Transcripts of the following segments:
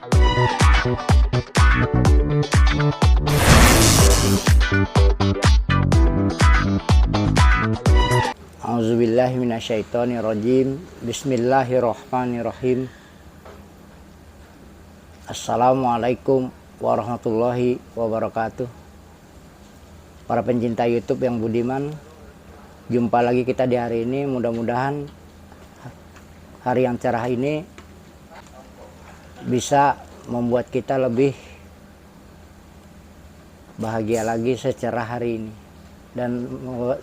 A'udzubillahi minasyaitonirrajim. Bismillahirrahmanirrahim. Assalamualaikum warahmatullahi wabarakatuh. Para pencinta YouTube yang budiman, jumpa lagi kita di hari ini. Mudah-mudahan hari yang cerah ini bisa membuat kita lebih bahagia lagi secerah hari ini. Dan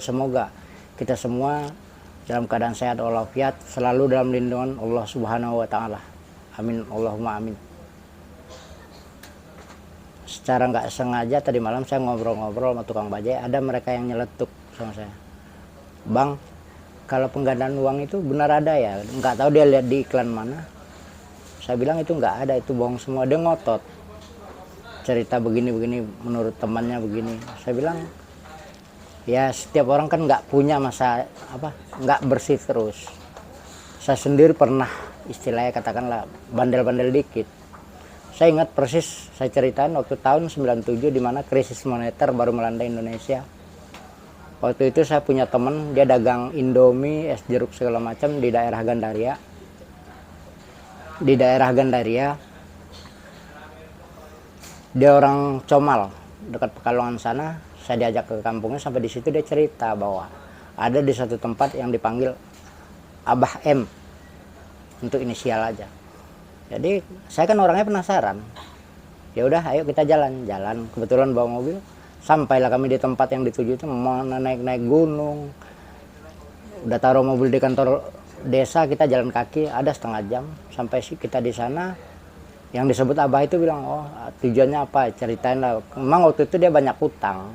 semoga kita semua dalam keadaan sehat walafiat, selalu dalam lindungan Allah Subhanahu wa taala. Amin Allahumma amin. Secara nggak sengaja tadi malam saya ngobrol-ngobrol sama tukang bajai, ada mereka yang nyeletuk sama saya. Bang, kalau penggandaan uang itu benar ada ya? Nggak tahu dia lihat di iklan mana. Saya bilang itu nggak ada, itu bohong semua. Dia ngotot. Cerita begini-begini, menurut temannya begini. Saya bilang, ya setiap orang kan nggak punya masa nggak bersih terus. Saya sendiri pernah istilahnya katakanlah bandel-bandel dikit. Saya ingat persis, saya ceritain waktu tahun 97 di mana krisis moneter baru melanda Indonesia. Waktu itu saya punya teman, dia dagang Indomie, es jeruk segala macam di daerah Gandaria. Di daerah Gandaria, dia orang Comal, dekat Pekalongan sana. Saya diajak ke kampungnya, sampai di situ dia cerita bahwa ada di satu tempat yang dipanggil Abah M, untuk inisial aja. Jadi saya kan orangnya penasaran. Ya udah, ayo kita jalan. Kebetulan bawa mobil. Sampailah kami di tempat yang dituju itu, mau naik gunung. Udah taruh mobil di kantor desa, kita jalan kaki ada setengah jam sampai kita di sana. Yang disebut Abah itu bilang, oh tujuannya apa? Ceritain lah. Memang waktu itu dia banyak utang.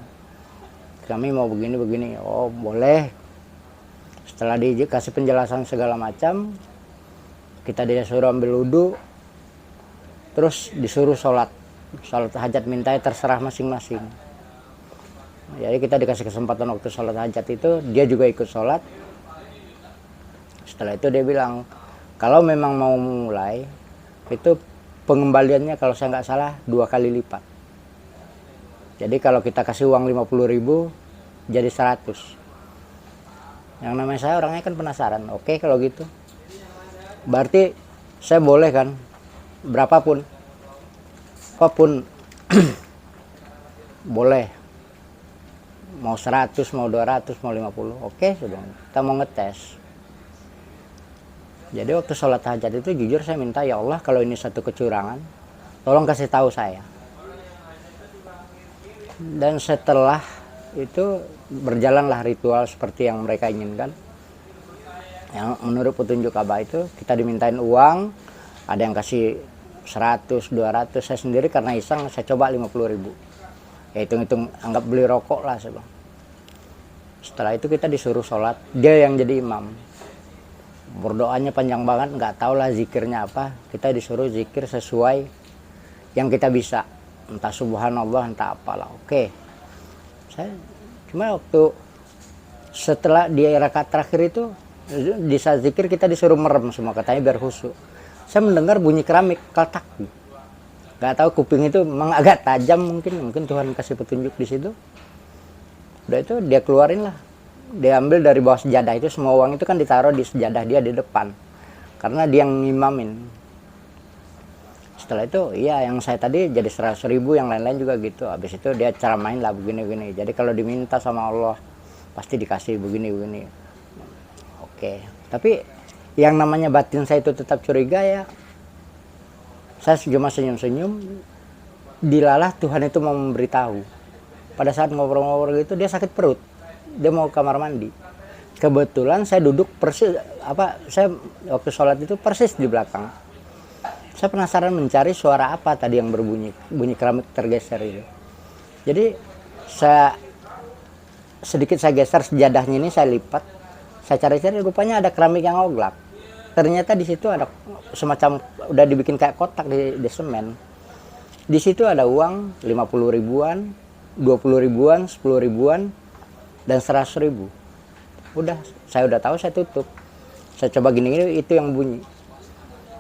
Kami mau begini-begini. Oh boleh. Setelah dikasih penjelasan segala macam, kita disuruh ambil wudhu, terus disuruh sholat hajat, mintanya terserah masing-masing. Jadi kita dikasih kesempatan waktu sholat hajat itu, dia juga ikut sholat. Setelah itu dia bilang, kalau memang mau mulai, itu pengembaliannya kalau saya nggak salah 2 kali lipat. Jadi kalau kita kasih uang 50.000 jadi 100. Yang namanya saya orangnya kan penasaran. Oke kalau gitu. Berarti saya boleh kan berapapun. Apapun boleh. Mau 100, mau 200, mau 50. Oke sudah. Kita mau ngetes. Jadi waktu sholat hajat itu jujur saya minta, ya Allah kalau ini satu kecurangan, tolong kasih tahu saya. Dan setelah itu berjalanlah ritual seperti yang mereka inginkan. Yang menurut petunjuk Abah itu kita dimintain uang, ada yang kasih 100, 200, saya sendiri karena iseng saya coba 50.000. Ya hitung-hitung anggap beli rokok lah saya bilang. Setelah itu kita disuruh sholat, dia yang jadi imam. Berdoanya panjang banget, nggak tahu lah zikirnya apa. Kita disuruh zikir sesuai yang kita bisa. Entah subhanallah, entah apalah. Oke. Saya cuma waktu setelah di rakaat terakhir itu, di saat zikir kita disuruh merem semua, katanya biar khusyuk. Saya mendengar bunyi keramik, katak. Nggak tahu kuping itu memang agak tajam, mungkin Tuhan kasih petunjuk di situ. Udah itu dia keluarin lah. Dia ambil dari bawah sejadah itu, semua uang itu kan ditaruh di sejadah dia di depan. Karena dia yang ngimamin. Setelah itu, iya yang saya tadi jadi 100.000, yang lain-lain juga gitu. Habis itu dia cara main lah begini-begini. Jadi kalau diminta sama Allah, pasti dikasih begini-begini. Oke. Tapi yang namanya batin saya itu tetap curiga ya. Saya cuma senyum-senyum. Dilalah Tuhan itu mau memberitahu. Pada saat ngobrol-ngobrol gitu, dia sakit perut. Dia mau kamar mandi. Kebetulan saya duduk persis, saya waktu sholat itu persis di belakang. Saya penasaran mencari suara apa tadi yang berbunyi, bunyi keramik tergeser itu. Jadi saya geser sejadahnya ini, saya lipat, saya cari-cari, rupanya ada keramik yang oglak. Ternyata di situ ada semacam udah dibikin kayak kotak di semen. Di situ ada uang 50.000-an, 20.000-an, 10.000-an, dan 100.000. Udah, saya udah tahu, saya tutup. Saya coba gini-gini, itu yang bunyi.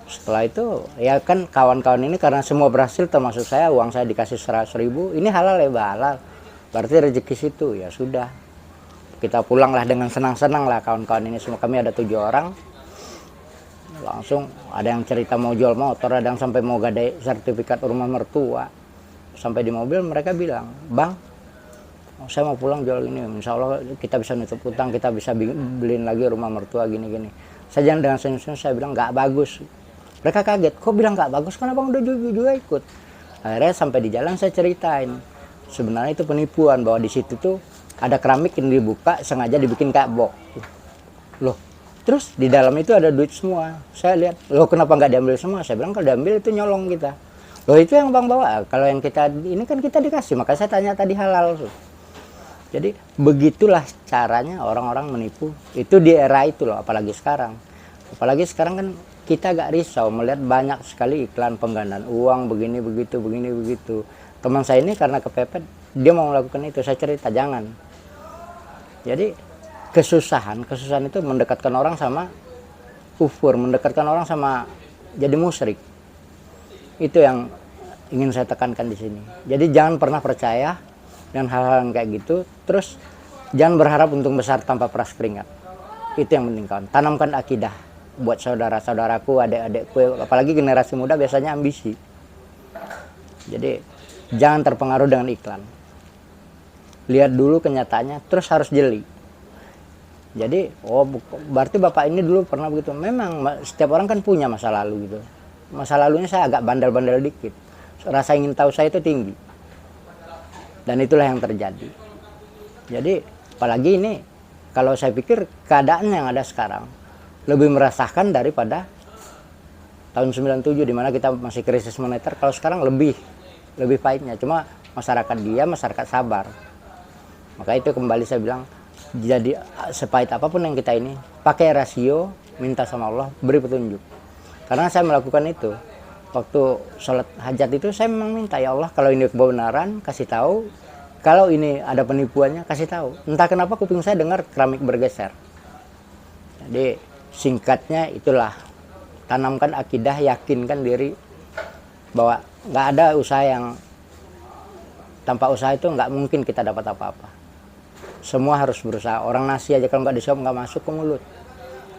Setelah itu ya kan kawan-kawan ini karena semua berhasil termasuk saya, uang saya dikasih 100.000, ini halal ya halal, berarti rezeki situ. Ya sudah, kita pulanglah dengan senang-senang lah kawan-kawan ini semua, kami ada 7 orang. Langsung ada yang cerita mau jual motor, ada yang sampai mau gadai sertifikat rumah mertua. Sampai di mobil mereka bilang, bang saya mau pulang jual ini, insya Allah kita bisa nutup utang, kita bisa beliin lagi rumah mertua gini-gini. Saya jangan dengan senyum-senyum saya bilang nggak bagus. Mereka kaget, kok bilang nggak bagus, kenapa udah juga ikut. Akhirnya sampai di jalan saya ceritain, sebenarnya itu penipuan, bahwa di situ tuh ada keramik yang dibuka sengaja dibikin kayak box. Loh, terus di dalam itu ada duit semua. Saya lihat, loh kenapa nggak diambil semua? Saya bilang kalau diambil itu nyolong kita. Loh itu yang bang bawa, kalau yang kita ini kan kita dikasih, maka saya tanya tadi halal tuh. Jadi begitulah caranya orang-orang menipu. Itu di era itu loh, apalagi sekarang. Apalagi sekarang kan kita agak risau melihat banyak sekali iklan penggandaan uang begini begitu. Teman saya ini karena kepepet, dia mau melakukan itu. Saya cerita jangan. Jadi kesusahan itu mendekatkan orang sama kufur, mendekatkan orang sama jadi musyrik. Itu yang ingin saya tekankan di sini. Jadi jangan pernah percaya dan hal-hal yang kayak gitu. Terus jangan berharap untung besar tanpa peras keringat. Itu yang penting kawan. Tanamkan akidah buat saudara-saudaraku, adik-adikku, apalagi generasi muda biasanya ambisi. Jadi jangan terpengaruh dengan iklan. Lihat dulu kenyataannya, terus harus jeli. Jadi berarti bapak ini dulu pernah begitu. Memang setiap orang kan punya masa lalu gitu. Masa lalunya saya agak bandel-bandel dikit. Rasa ingin tahu saya itu tinggi. Dan itulah yang terjadi. Jadi apalagi ini, kalau saya pikir keadaan yang ada sekarang lebih meresahkan daripada tahun 97 di mana kita masih krisis moneter. Kalau sekarang lebih pahitnya. Cuma masyarakat sabar. Maka itu kembali saya bilang, jadi sepahit apapun yang kita ini, pakai rasio, minta sama Allah, beri petunjuk. Karena saya melakukan itu. Waktu sholat hajat itu saya memang minta, ya Allah kalau ini kebenaran kasih tahu, kalau ini ada penipuannya kasih tahu. Entah kenapa kuping saya dengar keramik bergeser. Jadi singkatnya itulah, tanamkan akidah, yakinkan diri bahwa nggak ada usaha yang tanpa usaha itu nggak mungkin kita dapat apa-apa. Semua harus berusaha. Orang nasi aja kalau nggak disuap nggak masuk ke mulut.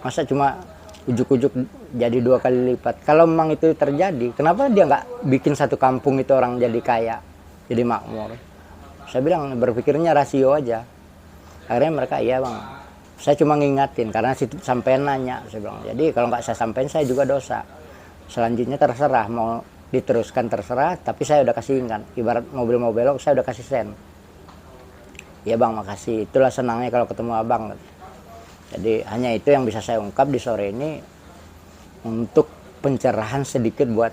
Masa cuma ujuk-ujuk jadi 2 kali lipat. Kalau memang itu terjadi, kenapa dia nggak bikin satu kampung itu orang jadi kaya, jadi makmur? Saya bilang berpikirnya rasio aja. Akhirnya mereka, iya bang, saya cuma ngingatin karena situ sampean nanya. Saya bilang, jadi kalau nggak saya sampein saya juga dosa. Selanjutnya terserah, mau diteruskan terserah, tapi saya udah kasih ingat. Ibarat mobil mau belok, saya udah kasih sen. Iya bang, makasih. Itulah senangnya kalau ketemu abang. Jadi hanya itu yang bisa saya ungkap di sore ini untuk pencerahan sedikit buat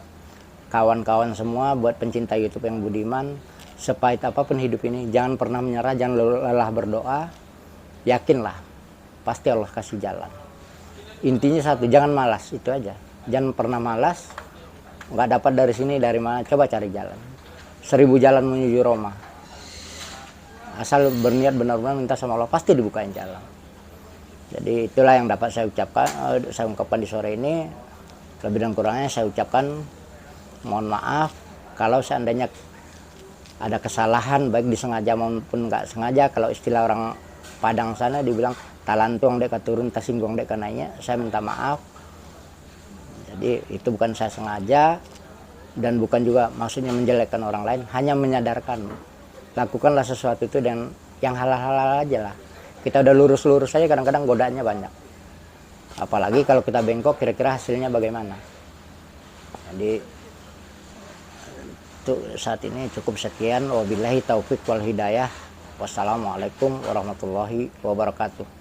kawan-kawan semua, buat pencinta YouTube yang budiman. Sepahit apapun hidup ini, jangan pernah menyerah, jangan lelah berdoa. Yakinlah, pasti Allah kasih jalan. Intinya satu, jangan malas, itu aja. Jangan pernah malas, nggak dapat dari sini, dari mana, coba cari jalan. 1000 jalan menuju Roma. Asal berniat benar-benar minta sama Allah, pasti dibukain jalan. Jadi itulah yang dapat saya ungkapkan di sore ini. Lebih dan kurangnya saya ucapkan mohon maaf kalau seandainya ada kesalahan, baik disengaja maupun nggak sengaja. Kalau istilah orang Padang sana dibilang talantuang dek turun, tasinggung dek naiknya, saya minta maaf. Jadi itu bukan saya sengaja dan bukan juga maksudnya menjelekkan orang lain, hanya menyadarkan. Lakukanlah sesuatu itu dan yang halal-halal aja lah. Kita udah lurus-lurus saja kadang-kadang godaannya banyak. Apalagi kalau kita bengkok, kira-kira hasilnya bagaimana. Jadi itu saat ini cukup sekian. Wabillahi taufik wal hidayah. Wassalamualaikum warahmatullahi wabarakatuh.